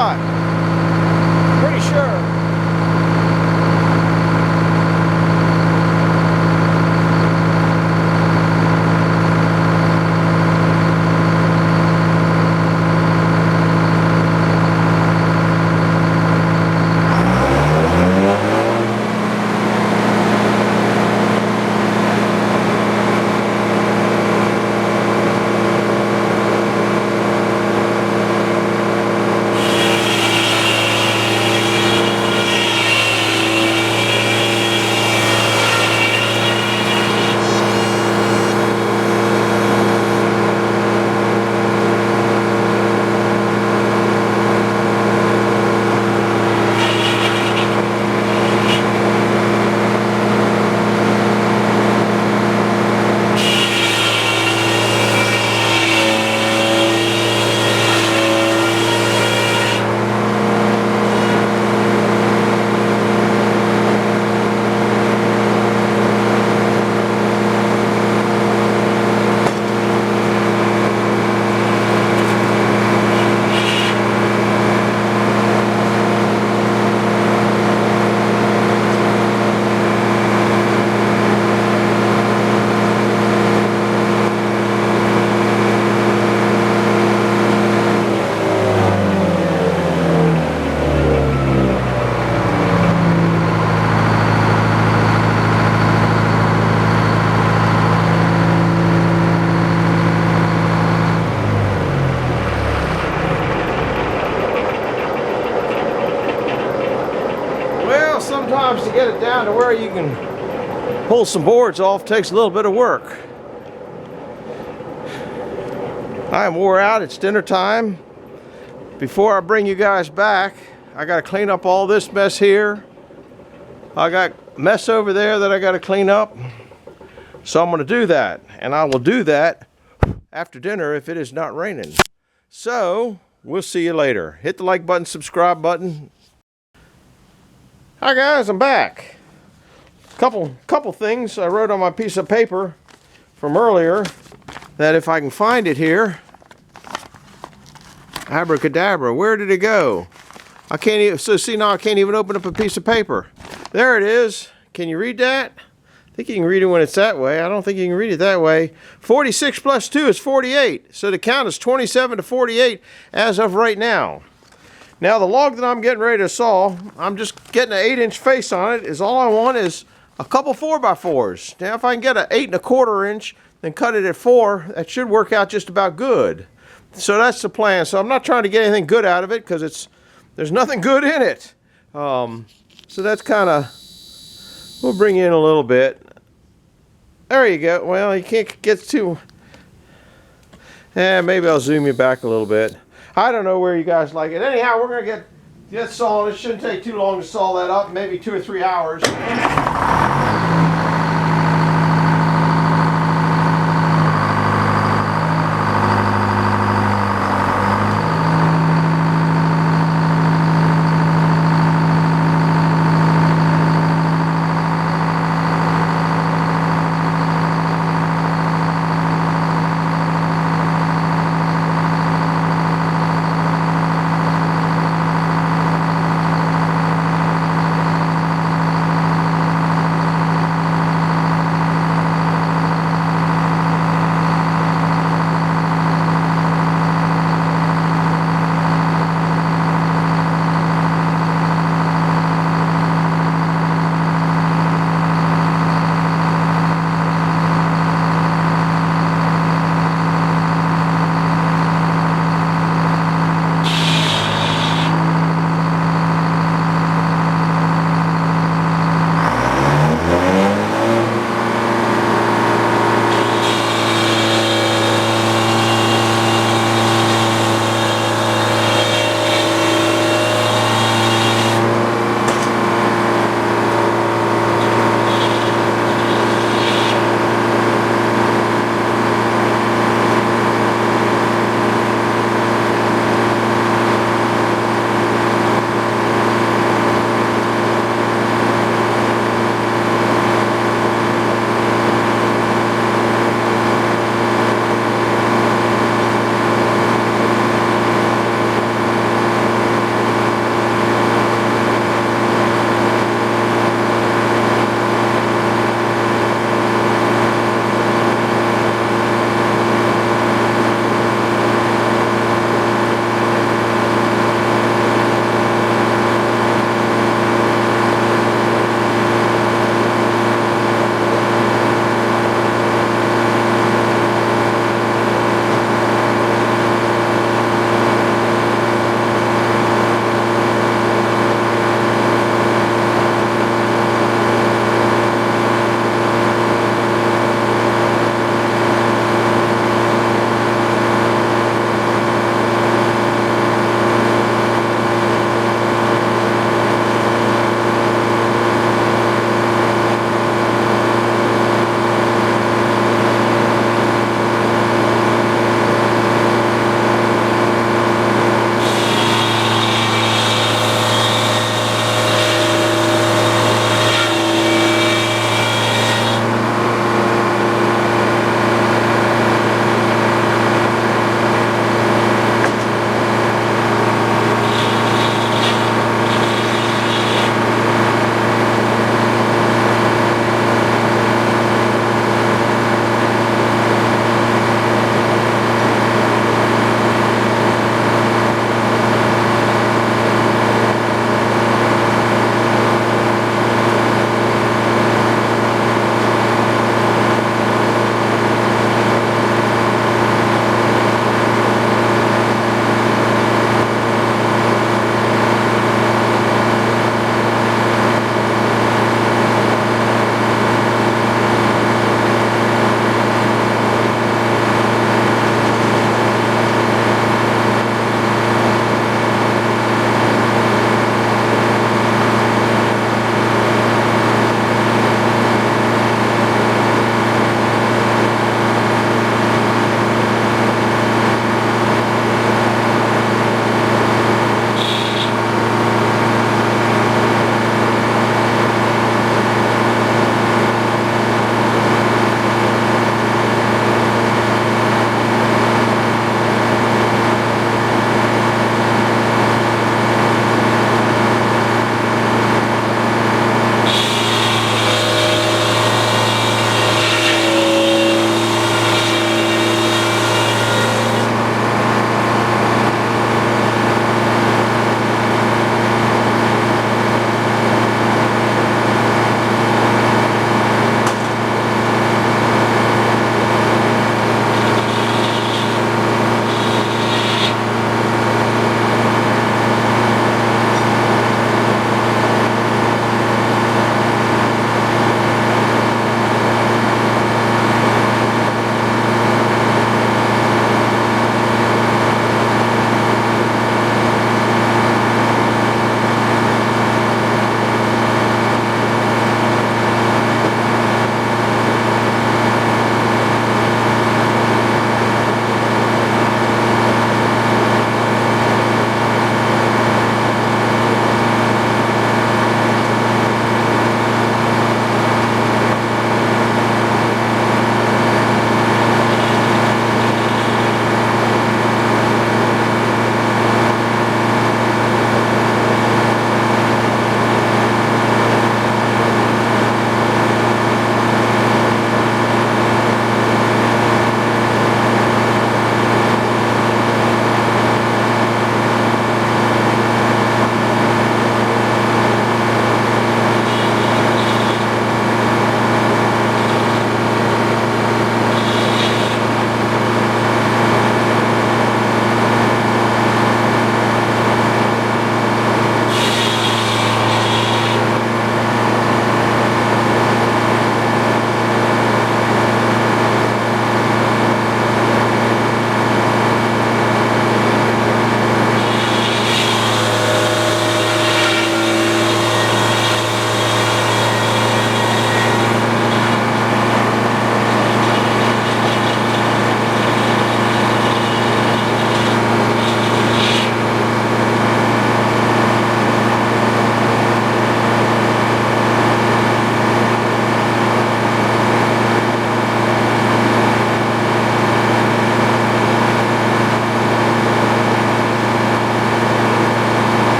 thought. Pretty sure. Sometimes to get it down to where you can pull some boards off takes a little bit of work. I am wore out. It's dinner time. Before I bring you guys back, I got to clean up all this mess here. I got mess over there that I got to clean up. So I'm going to do that, and I will do that after dinner if it is not raining. So we'll see you later. Hit the like button, subscribe button. Hi guys, I'm back. Couple things I wrote on my piece of paper from earlier that if I can find it here. Abracadabra, where did it go? I can't even, so see now I can't even open up a piece of paper. There it is. Can you read that? I think you can read it when it's that way. I don't think you can read it that way. 46 plus 2 is 48. So the count is 27 to 48 as of right now. Now the log that I'm getting ready to saw, I'm just getting an 8-inch face on it. Is all I want is a couple 4x4s. Now if I can get an 8 1/4 inch, then cut it at 4, that should work out just about good. So that's the plan. So I'm not trying to get anything good out of it because there's nothing good in it. So that's kind of, we'll bring you in a little bit. There you go. Well, you can't get too, maybe I'll zoom you back a little bit. I don't know where you guys like it. Anyhow, we're going to get sawing. It shouldn't take too long to saw that up, maybe 2 or 3 hours.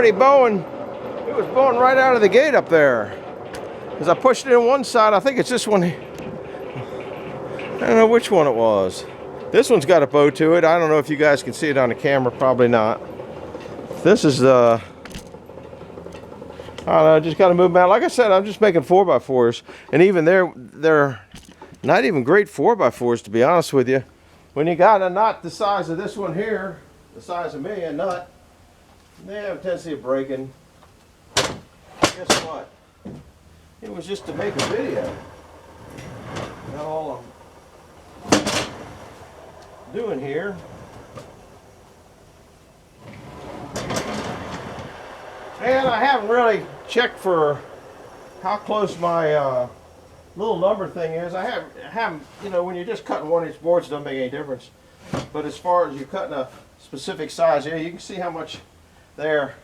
already bowing. It was bowing right out of the gate up there. As I pushed it in one side, I think it's this one. I don't know which one it was. This one's got a bow to it. I don't know if you guys can see it on the camera. Probably not. This is the... I don't know, just got to move them out. Like I said, I'm just making 4x4s. And even they're not even great 4x4s, to be honest with you. When you got a knot the size of this one here, the size of me, a nut, they have a tendency of breaking. Guess what? It was just to make a video. That's all I'm doing here. And I haven't really checked for how close my little number thing is. I haven't, you know, when you're just cutting 1-inch boards, it doesn't make any difference. But as far as you're cutting a specific size, yeah, you can see how much there.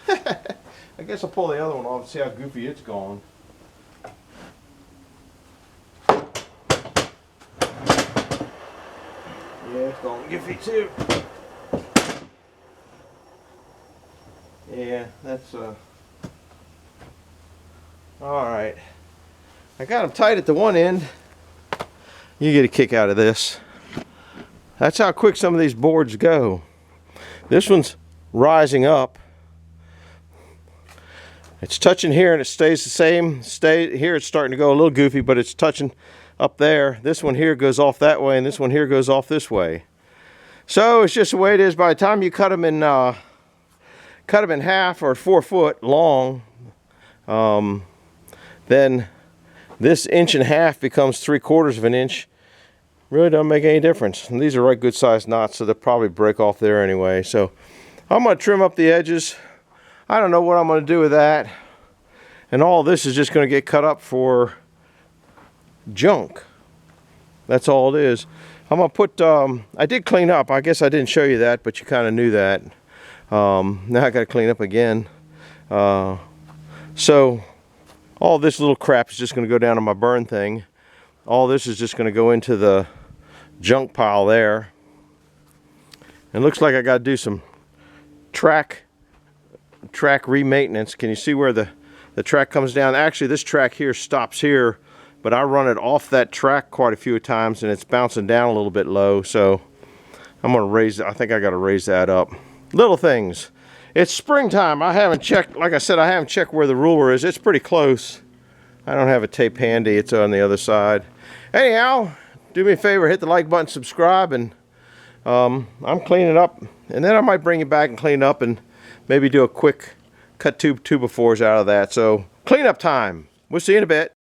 I guess I'll pull the other one off and see how goofy it's gone. Yeah, it's going goofy too. Yeah, that's alright. I got them tight at the one end. You get a kick out of this. That's how quick some of these boards go. This one's rising up. It's touching here and it stays the same. Here it's starting to go a little goofy, but it's touching up there. This one here goes off that way and this one here goes off this way. So it's just the way it is. By the time you cut them in half or 4 foot long, then this 1.5 inches becomes 3/4 of an inch. Really don't make any difference. And these are right good sized knots, so they'll probably break off there anyway. So I'm going to trim up the edges. I don't know what I'm going to do with that. And all this is just going to get cut up for junk. That's all it is. I'm going to put, I did clean up. I guess I didn't show you that, but you kind of knew that. Now I got to clean up again. So all this little crap is just going to go down to my burn thing. All this is just going to go into the junk pile there. It looks like I got to do some track re-maintenance. Can you see where the track comes down? Actually, this track here stops here, but I run it off that track quite a few times and it's bouncing down a little bit low, so I'm going to raise it. I think I got to raise that up. Little things. It's springtime. I haven't checked, like I said, I haven't checked where the ruler is. It's pretty close. I don't have a tape handy. It's on the other side. Anyhow, do me a favor, hit the like button, subscribe, and I'm cleaning up, and then I might bring you back and clean up and maybe do a quick cut 2x4s out of that. So cleanup time. We'll see you in a bit.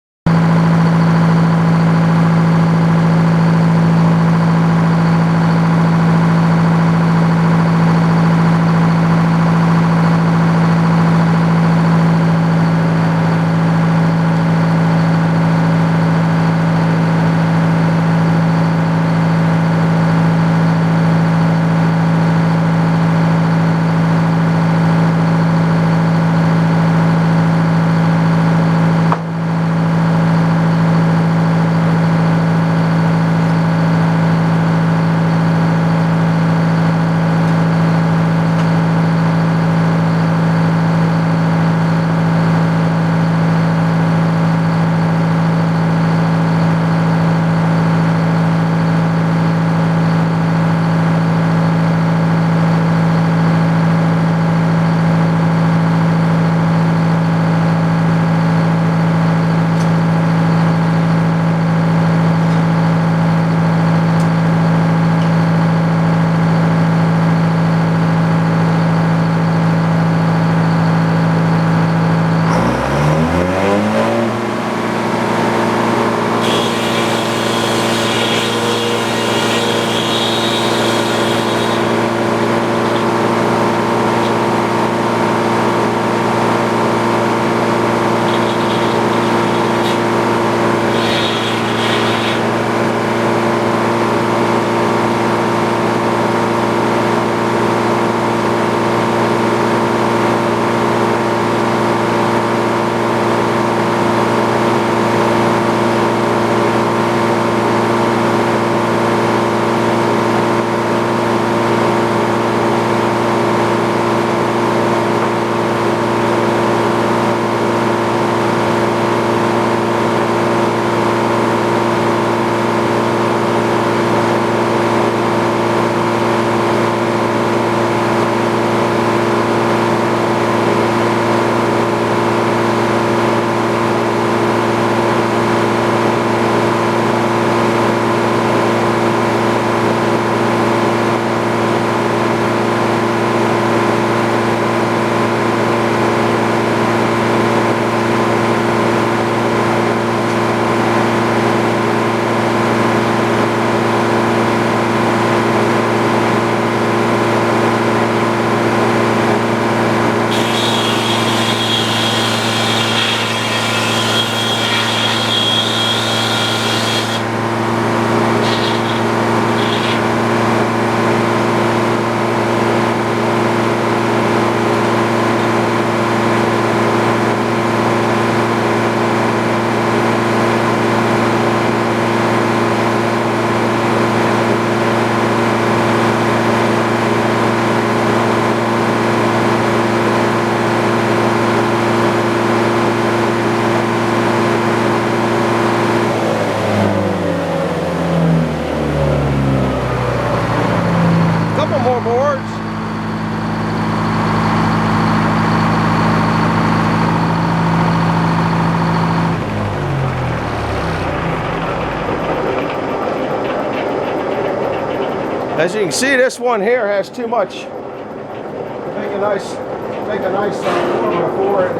As you can see, this one here has too much. Make a nice 4x4. It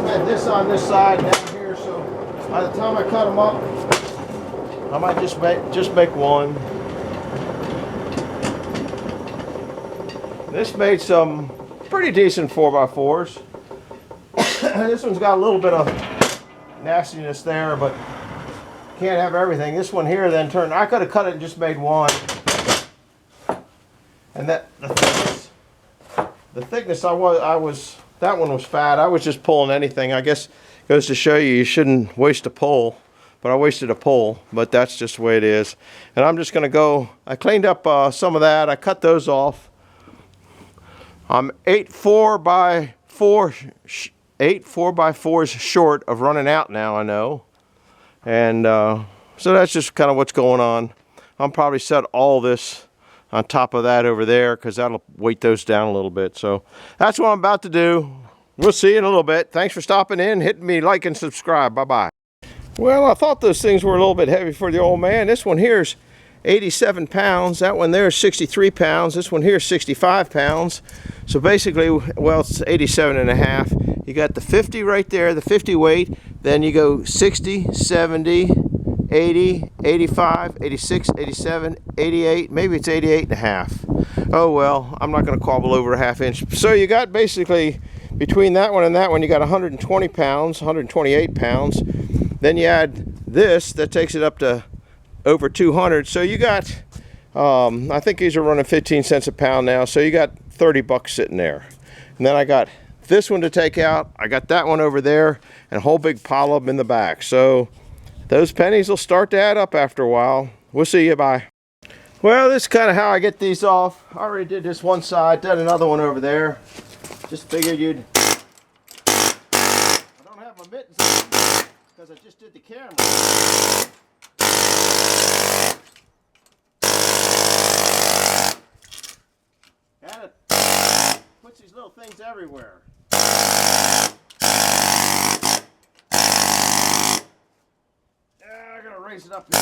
had this on this side down here, so by the time I cut them up, I might just make one. This made some pretty decent 4x4s. This one's got a little bit of nastiness there, but can't have everything. This one here then turned, I could have cut it and just made one. And that the thickness that one was fat. I was just pulling anything. I guess it goes to show you shouldn't waste a pull, but I wasted a pull, but that's just the way it is. And I'm just gonna go, I cleaned up some of that. I cut those off. I'm 8 4x4s short of running out now, I know. And so that's just kind of what's going on. I'll probably set all this on top of that over there because that'll weight those down a little bit. So that's what I'm about to do. We'll see you in a little bit. Thanks for stopping in, hitting me like and subscribe. Bye-bye. Well, I thought those things were a little bit heavy for the old man. This one here's 87 pounds. That one there is 63 pounds. This one here is 65 pounds. So basically, well, it's 87 and a half. You got the 50 right there, the 50 weight. Then you go 60, 70, 80, 85, 86, 87, 88, maybe it's 88 and a half. Oh well, I'm not going to cobble over a ½ inch. So you got basically, between that one and that one, you got 120 pounds, 128 pounds. Then you add this, that takes it up to over 200. So you got, I think these are running 15 cents a pound now. So you got 30 bucks sitting there. And then I got this one to take out. I got that one over there and a whole big pile of them in the back. So those pennies will start to add up after a while. We'll see you, bye. Well, this is kind of how I get these off. I already did this one side, did another one over there. Just figured you'd... I don't have my mittens on because I just did the camera. And it puts these little things everywhere. I gotta raise it up here.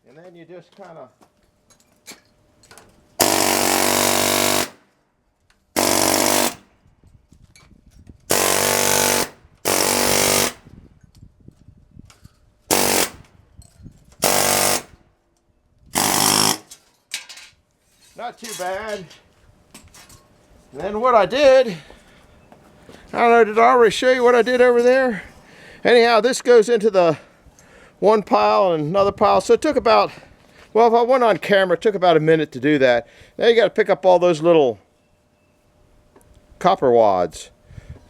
And then you just kind of not too bad. And then what I did, I don't know, did I already show you what I did over there? Anyhow, this goes into the one pile and another pile. So it took about, well, if I went on camera, it took about a minute to do that. Now you got to pick up all those little copper wads.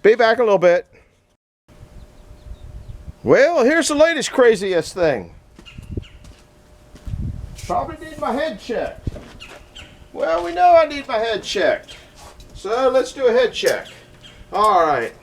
Be back a little bit. Well, here's the latest craziest thing. Probably need my head checked. Well, we know I need my head checked. So let's do a head check. All right.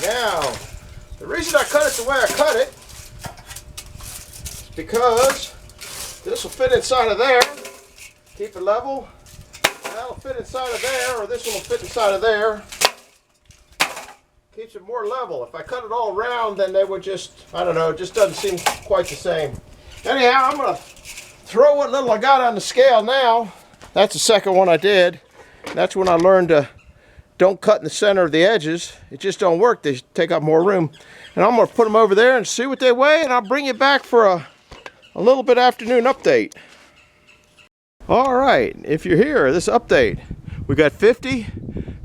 Now, the reason I cut it the way I cut it is because this will fit inside of there, keep it level, and that'll fit inside of there, or this one will fit inside of there, keeps it more level. If I cut it all round, then they would just, I don't know, it just doesn't seem quite the same. Anyhow, I'm going to throw what little I got on the scale now. That's the second one I did. That's when I learned to don't cut in the center of the edges. It just don't work. They take up more room. And I'm going to put them over there and see what they weigh, and I'll bring you back for a little bit afternoon update. All right, if you're here, this update, we got 50,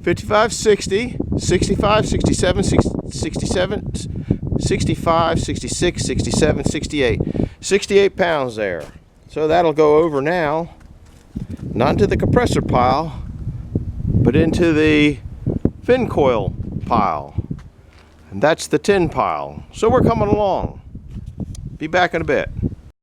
55, 60, 65, 67, 67, 65, 66, 67, 68. 68 pounds there. So that'll go over now, not into the compressor pile, but into the fin coil pile. And that's the tin pile. So we're coming along. Be back in a bit.